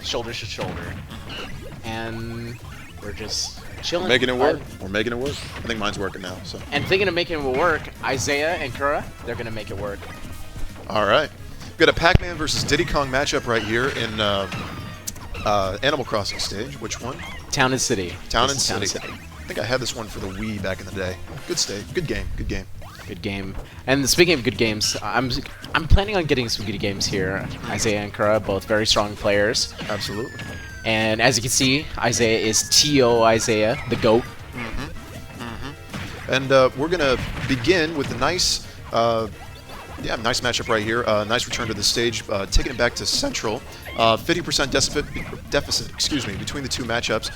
shoulder to shoulder. And we're just chilling. Making it work. We're making it work. I think mine's working now. So. And thinking of making it work, Izaiah and Kura, they're going to make it work. All right. We've got a Pac-Man versus Diddy Kong matchup right here in Animal Crossing stage. Which one? Town and City. Town and City. I think I had this one for the Wii back in the day. Good stage. Good game. Good game. Good game. And speaking of good games, I'm planning on getting some good games here. Izaiah and Kura, both very strong players. Absolutely. And as you can see, Izaiah is T.O. Izaiah, the GOAT. And we're going to begin with a nice, nice matchup right here. Nice return to the stage, taking it back to Central. 50% deficit, excuse me, between the two matchups.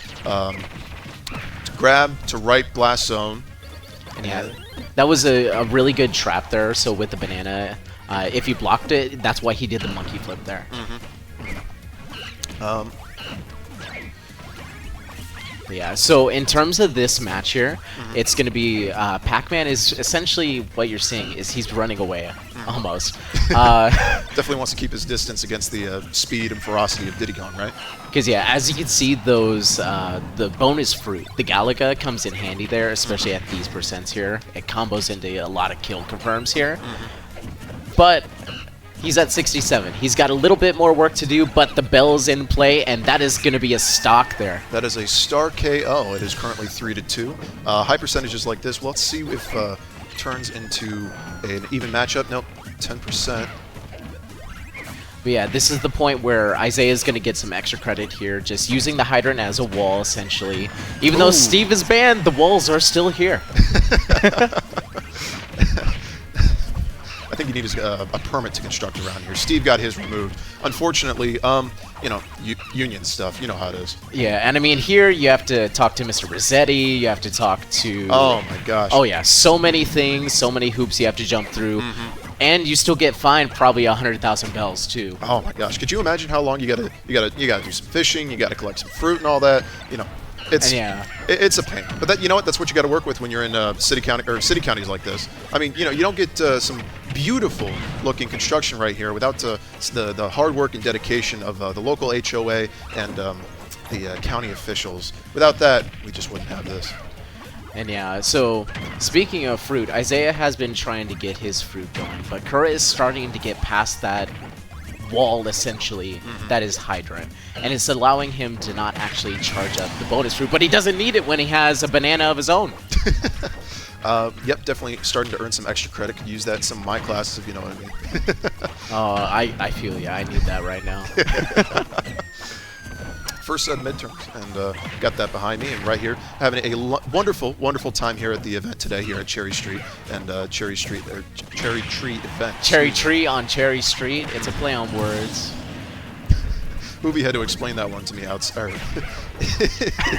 To grab to right blast zone. And yeah, that was a really good trap there. So with the banana, if you blocked it, that's why he did the monkey flip there. Yeah, so in terms of this match here, it's going to be Pac-Man is essentially what you're seeing is he's running away, almost. Definitely wants to keep his distance against the speed and ferocity of Diddy Kong, right? Because, yeah, as you can see, those the bonus fruit, the Galaga, comes in handy there, especially at these percents here. It combos into a lot of kill confirms here. But he's at 67. He's got a little bit more work to do, but the bell's in play, and that is going to be a stock there. That is a star KO. It is currently 3-2. High percentages like this. Well, let's see if it turns into an even matchup. Nope, 10%. But yeah, this is the point where Izaiah is going to get some extra credit here, just using the hydrant as a wall, essentially. Even though Steve is banned, the walls are still here. I think you need a permit to construct around here. Steve got his removed. Unfortunately, union stuff. You know how it is. Yeah, and I mean, here you have to talk to Mr. Rossetti. You have to talk to... Oh, my gosh. Oh, yeah. So many things, so many hoops you have to jump through. And you still get fined probably 100,000 bells, too. Oh, my gosh. Could you imagine how long you gotta do some fishing, you gotta collect some fruit and all that, It's a pain, but you know what? That's what you got to work with when you're in city counties like this. I mean, you don't get some beautiful looking construction right here without the hard work and dedication of the local HOA and the county officials. Without that, we just wouldn't have this. And yeah, so speaking of fruit, Izaiah has been trying to get his fruit going, but Kura is starting to get past that wall, essentially, that is hydrant, and it's allowing him to not actually charge up the bonus fruit, but he doesn't need it when he has a banana of his own. Yep, definitely starting to earn some extra credit. Could use that in some of my classes, if you know what I mean. Oh, I feel ya. I need that right now. First set of midterms, and got that behind me, and right here, having a wonderful, wonderful time here at the event today here at Cherry Street, and Cherry Tree event. Cherry Tree on Cherry Street. It's a play on words. Movie had to explain that one to me outside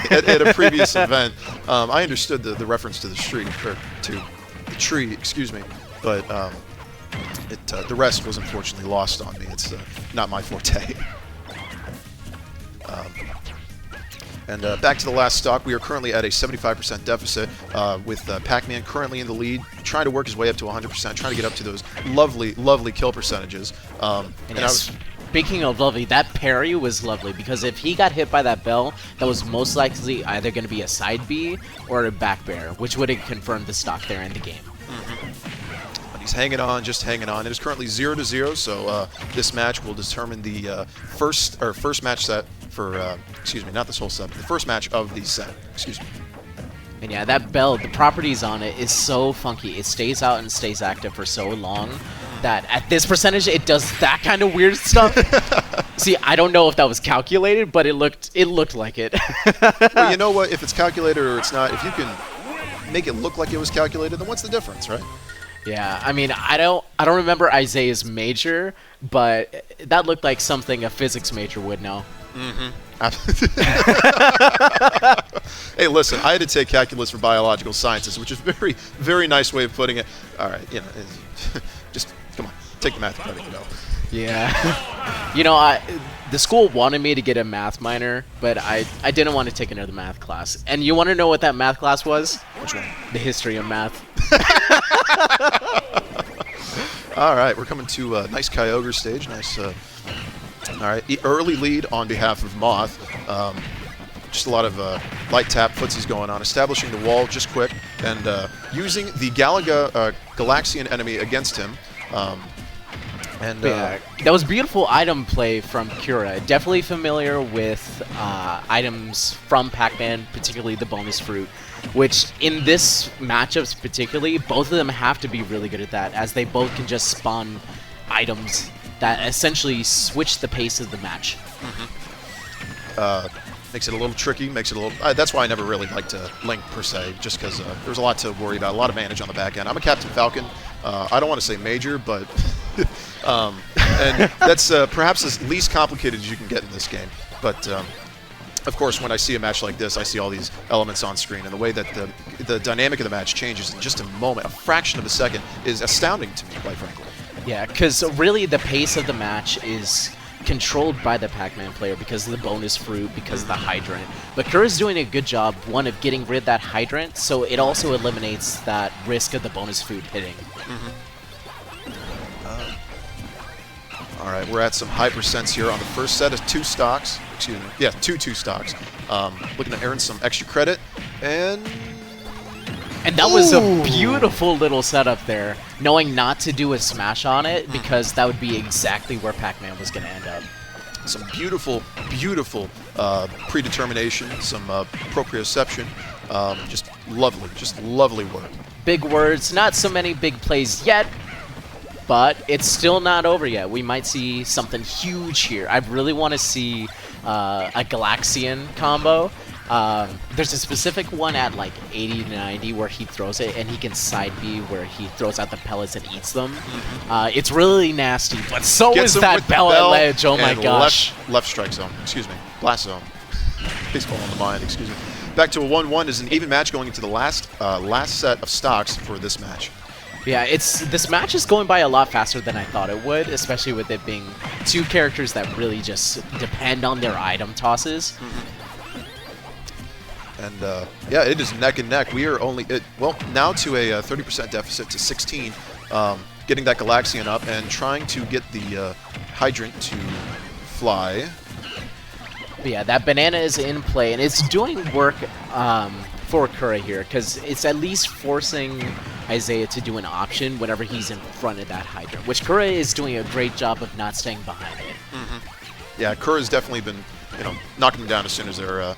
at a previous event. I understood the reference to the street, or to the tree, excuse me, but the rest was unfortunately lost on me. It's not my forte. And back to the last stock, we are currently at a 75% deficit with Pac-Man currently in the lead, trying to work his way up to 100%, trying to get up to those lovely, lovely kill percentages. Speaking of lovely, that parry was lovely, because if he got hit by that bell, that was most likely either going to be a side B or a back bear, which would have confirmed the stock there in the game. But he's hanging on, just hanging on. It is currently 0-0, so this match will determine the first match set for, excuse me, not this whole set, but the first match of the set, excuse me. And yeah, that bell, the properties on it is so funky. It stays out and stays active for so long that at this percentage, it does that kind of weird stuff. See, I don't know if that was calculated, but it looked like it. Well, you know what? If it's calculated or it's not, if you can make it look like it was calculated, then what's the difference, right? Yeah, I mean, I don't remember Isaiah's major, but that looked like something a physics major would know. Hey, listen, I had to take calculus for biological sciences, which is a very, very nice way of putting it. All right, just come on, take the math credit, Yeah. The school wanted me to get a math minor, but I didn't want to take another math class. And you want to know what that math class was? Which one? The history of math. All right, we're coming to a nice Kyogre stage. Nice All right, early lead on behalf of Moth. Just a lot of light tap footsies going on, establishing the wall just quick, and using the Galaga Galaxian enemy against him. Yeah, that was beautiful item play from Kura. Definitely familiar with items from Pac-Man, particularly the bonus fruit, which in this matchups particularly, both of them have to be really good at that, as they both can just spawn items that essentially switch the pace of the match. Makes it a little tricky, makes it a little... that's why I never really liked Link, per se, just because there's a lot to worry about, a lot of manage on the back end. I'm a Captain Falcon. I don't want to say major, but... and that's perhaps as least complicated as you can get in this game. But, of course, when I see a match like this, I see all these elements on screen, and the way that the dynamic of the match changes in just a moment, a fraction of a second, is astounding to me, quite frankly. Yeah, because really the pace of the match is controlled by the Pac-Man player because of the bonus fruit, because of the hydrant. But Kura's doing a good job, one, of getting rid of that hydrant, so it also eliminates that risk of the bonus fruit hitting. All right, we're at some high percents here on the first set of 2 stocks. Excuse me. Yeah, two stocks. Looking to earn some extra credit, and that was a beautiful little setup there, knowing not to do a smash on it, because that would be exactly where Pac-Man was going to end up. Some beautiful, beautiful predetermination, some proprioception. Just lovely work. Big words, not so many big plays yet, but it's still not over yet. We might see something huge here. I really want to see a Galaxian combo. There's a specific one at like 80 to 90 where he throws it, and he can side B where he throws out the pellets and eats them. It's really nasty, but so is that pellet ledge. Oh my gosh. Left strike zone. Excuse me. Blast zone. Baseball on the mind. Excuse me. Back to a 1-1 is an even match going into the last set of stocks for this match. Yeah, this match is going by a lot faster than I thought it would, especially with it being 2 characters that really just depend on their item tosses. And yeah, it is neck and neck. We are only now to a 30% deficit to 16, getting that Galaxian up and trying to get the hydrant to fly. But yeah, that banana is in play, and it's doing work for Kura here, because it's at least forcing Izaiah to do an option whenever he's in front of that hydrant, which Kura is doing a great job of not staying behind it. Yeah, Kura's definitely been, knocking them down as soon as they're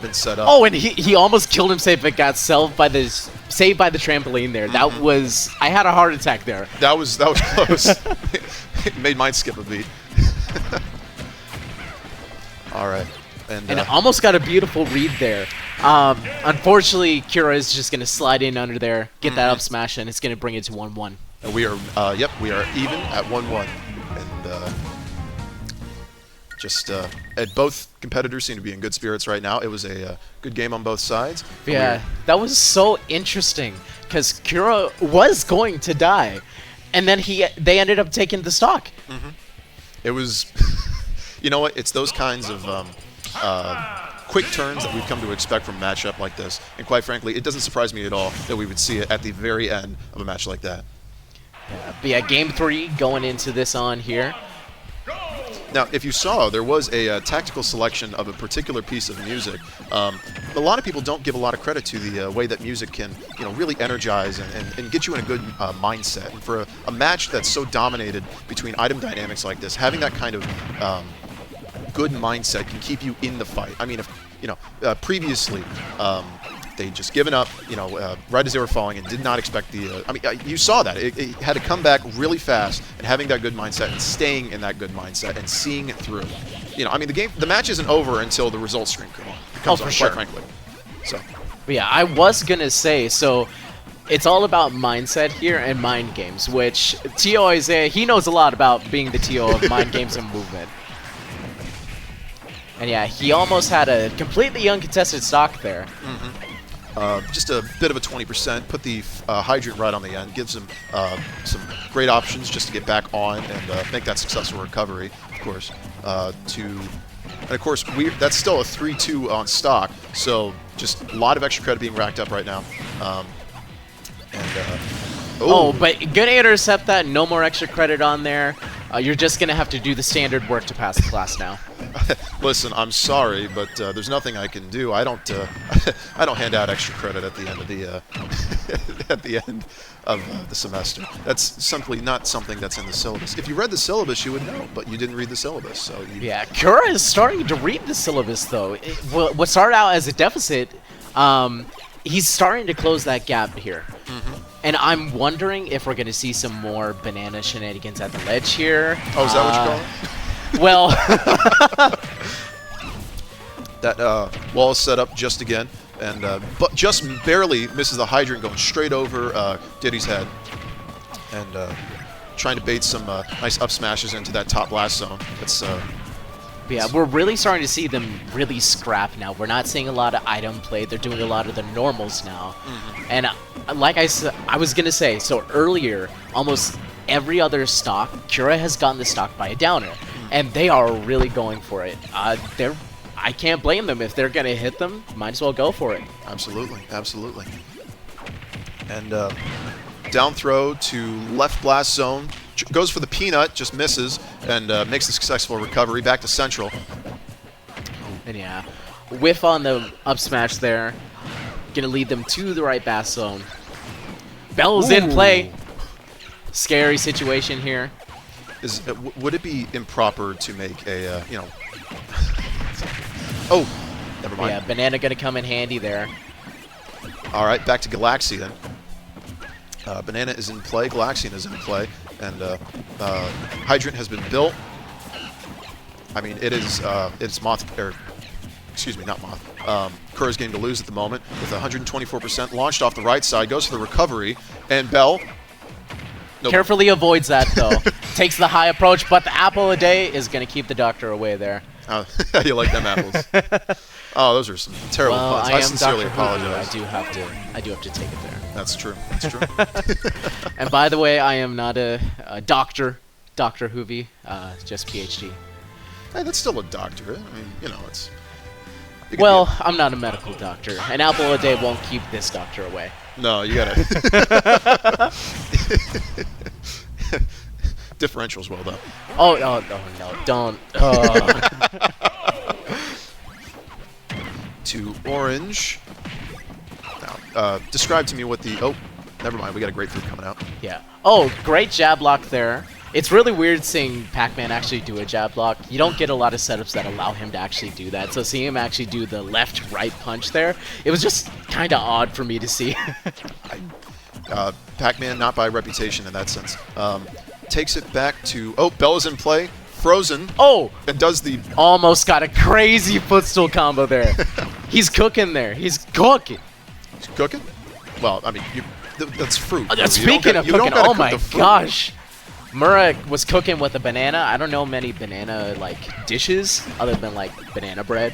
been set up. Oh, and he almost killed himself, but got saved by the trampoline there. That was... I had a heart attack there. That was close. It made mine skip a beat. All right. And almost got a beautiful read there. Unfortunately, Kura is just going to slide in under there, get that up smash, and it's going to bring it to 1-1. And we are, we are even at 1-1. And and both competitors seem to be in good spirits right now. It was a good game on both sides. Yeah, that was so interesting, because Kura was going to die, and then they ended up taking the stock. It was... You know what? It's those kinds of quick turns that we've come to expect from a matchup like this. And quite frankly, it doesn't surprise me at all that we would see it at the very end of a match like that. Yeah, but yeah, Game 3 going into this on here. Now, if you saw, there was a tactical selection of a particular piece of music. A lot of people don't give a lot of credit to the way that music can, really energize and get you in a good mindset. And for a match that's so dominated between item dynamics like this, having that kind of good mindset can keep you in the fight. I mean, if previously they'd just given up, right as they were falling and did not expect the... you saw that. It had to come back really fast, and having that good mindset and staying in that good mindset and seeing it through. The match isn't over until the results screen comes on, quite frankly. So. But yeah, I was going to say, so it's all about mindset here and mind games, which T.O. Izaiah, he knows a lot about being the T.O. of mind games and movement. And yeah, he almost had a completely uncontested stock there. Just a bit of a 20%, put the hydrant right on the end, gives him some great options just to get back on and make that successful recovery, of course. And of course, that's still a 3-2 on stock, so just a lot of extra credit being racked up right now. But gonna intercept that, no more extra credit on there. You're just going to have to do the standard work to pass the class now. Listen, I'm sorry, but there's nothing I can do. I don't I don't hand out extra credit at the end of the at the end of the semester. That's simply not something that's in the syllabus. If you read the syllabus, you would know, but you didn't read the syllabus, so you... Yeah, Kura is starting to read the syllabus, though. What started out as a deficit, he's starting to close that gap here. And I'm wondering if we're going to see some more banana shenanigans at the ledge here. Oh, is that what you call it? Well... That wall is set up just again, and but just barely misses the hydrant, going straight over Diddy's head, and trying to bait some nice up smashes into that top blast zone. It's yeah, we're really starting to see them really scrap now. We're not seeing a lot of item play. They're doing a lot of the normals now. And like I was going to say, so earlier, almost every other stock, Kura has gotten the stock by a downer. And they are really going for it. I can't blame them. If they're going to hit them, might as well go for it. Absolutely, absolutely. And down throw to left blast zone. Goes for the peanut, just misses, and makes the successful recovery back to central. And yeah, whiff on the up smash there. Gonna lead them to the right bass zone. Bell's in play. Scary situation here. Would it be improper to make a, you know... Oh, never mind. Yeah, banana gonna come in handy there. All right, back to Galaxian. Banana is in play, Galaxian is in play, and Hydrant has been built. I mean, it's Moth, or excuse me, not Moth. Kura's game to lose at the moment with 124%, launched off the right side, goes for the recovery, and Bell... Nope. Carefully avoids that, though. Takes the high approach, but the apple a day is going to keep the doctor away there. You like them apples? Oh, those are some terrible puns. I sincerely apologize. I do have to take it there. That's true. That's true. And by the way, I am not a doctor, Dr. Hoovy, just PhD. Hey, that's still a doctorate. I mean, you know, it's... Well, I'm not a medical doctor. An apple a day won't keep this doctor away. No, you gotta... Differentials well done. Oh, no, don't. To orange. Now, describe to me what the... Oh, never mind. We got a grapefruit coming out. Yeah. Oh, great jab block there. It's really weird seeing Pac-Man actually do a jab block. You don't get a lot of setups that allow him to actually do that. So seeing him actually do the left-right punch there, it was just kind of odd for me to see. Pac-Man, not by reputation in that sense. Takes it back to... Oh, Bella's in play. Frozen. Oh! And does the... Almost got a crazy footstool combo there. He's cooking there. He's cooking. He's cooking? Well, I mean, that's fruit. Speaking of cooking, oh my gosh. Mura was cooking with a banana. I don't know many banana like dishes other than like banana bread.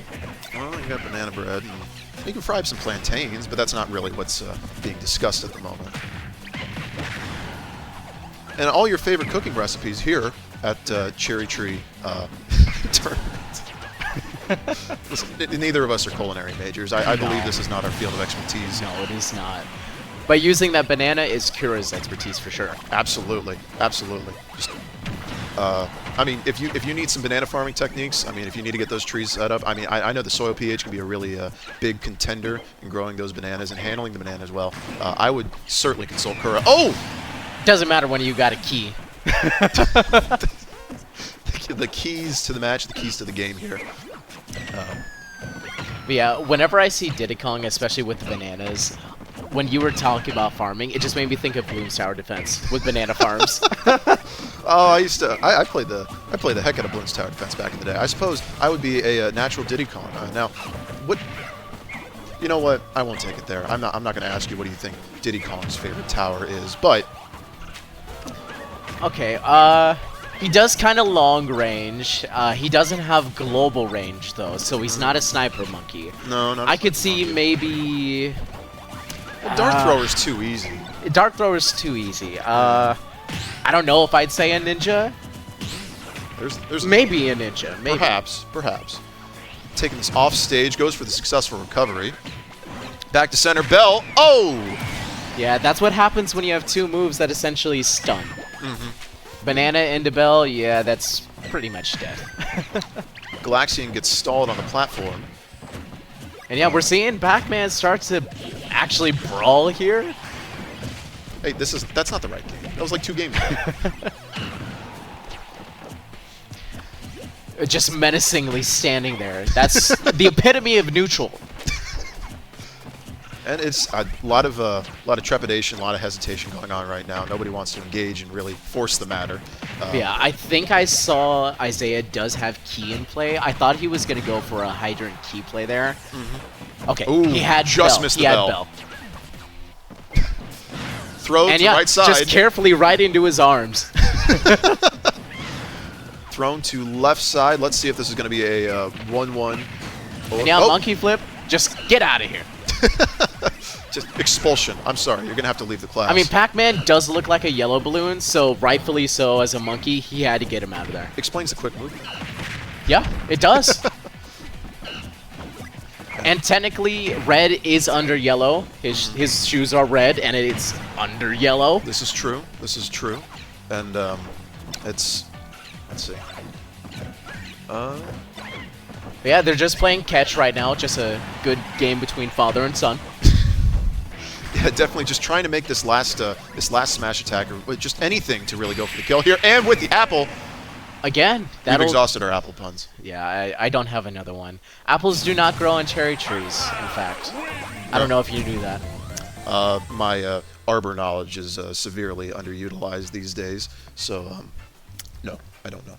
Well, you got banana bread. And you can fry up some plantains, but that's not really what's being discussed at the moment. And all your favorite cooking recipes here at Cherry Tree Tournament. Listen, neither of us are culinary majors. I believe this is not our field of expertise. No, it is not. But using that banana is Kura's expertise for sure. Absolutely, absolutely. Just, I mean, if you need some banana farming techniques, I mean, if you need to get those trees set up, I mean, I know the soil pH can be a really big contender in growing those bananas and handling the banana as well. I would certainly consult Kura. Oh! Doesn't matter when you got a key. The keys to the match, the keys to the game here. But yeah, whenever I see Diddy Kong, especially with the bananas, when you were talking about farming, it just made me think of Bloom's Tower Defense with banana farms. Oh, I played the heck out of Bloom's Tower Defense back in the day. I suppose I would be a natural Diddy Kong. Now, what? You know what? I won't take it there. I'm not going to ask you what do you think Diddy Kong's favorite tower is, but okay. He does kind of long range. He doesn't have global range though, so he's not a sniper monkey. No, not. I could see maybe. Well, Dart Thrower's too easy. Dart Thrower's too easy. I don't know if I'd say a ninja. There's maybe a ninja. Maybe. Perhaps. Taking this off stage, goes for the successful recovery. Back to center, Bell. Oh! Yeah, that's what happens when you have two moves that essentially stun. Banana into Bell, yeah, that's pretty much dead. Galaxian gets stalled on the platform. And yeah, we're seeing Pac-Man start to actually brawl here. Hey, that's not the right game. That was like 2 games ago. Just menacingly standing there. That's the epitome of neutral. And it's a lot of trepidation, a lot of hesitation going on right now. Nobody wants to engage and really force the matter. Yeah, I think I saw Izaiah does have key in play. I thought he was going to go for a hydrant key play there. Okay, Ooh, he had just Bell. missed He the had Bell. Bell. Throw And to yeah, right side. just carefully right into his arms. Thrown to left side. Let's see if this is going to be a 1-1. And yeah, monkey flip. Just get out of here. Just expulsion. I'm sorry. You're going to have to leave the class. I mean, Pac-Man does look like a yellow balloon, so rightfully so, as a monkey, he had to get him out of there. Explains the quick move. Yeah, it does. And technically, red is under yellow. His shoes are red, and it's under yellow. This is true. This is true. And it's... Let's see. Yeah, they're just playing catch right now. Just a good game between father and son. Yeah, definitely just trying to make this last smash attack, or just anything to really go for the kill here. And with the apple... Again, We've exhausted our apple puns. Yeah, I don't have another one. Apples do not grow on cherry trees, in fact. I don't know if you knew that. My arbor knowledge is severely underutilized these days, so no, I don't know.